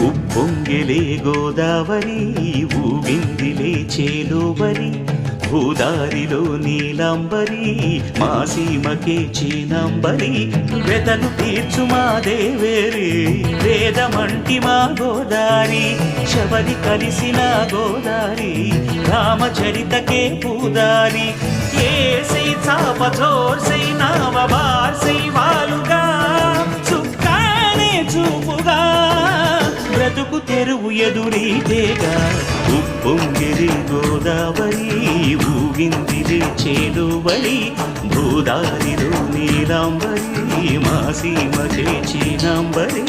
ఉప్పొంగిలే గోదావరి ఊగిందిలే చేలోవరి భూదారిలో నీలాంబరి మా సీమకే చీనాంబరి వెతలు తీర్చు మా దేవేరి వేదమంటి మా గోదారి శబరి కలిసిన గోదారి రామచరితకే పూదారి ఏసై చాప చోర్సై నావ బార్సై వాలుగా చుక్కానే చూపుగా బ్రతుకు తెరువు ఎదురీతేగా ఉప్పొంగిరి గోదావరి ఊగిందిలే చేలువరి భూదారిలో నీలాంబరి మా సీమ చేచినాంబరి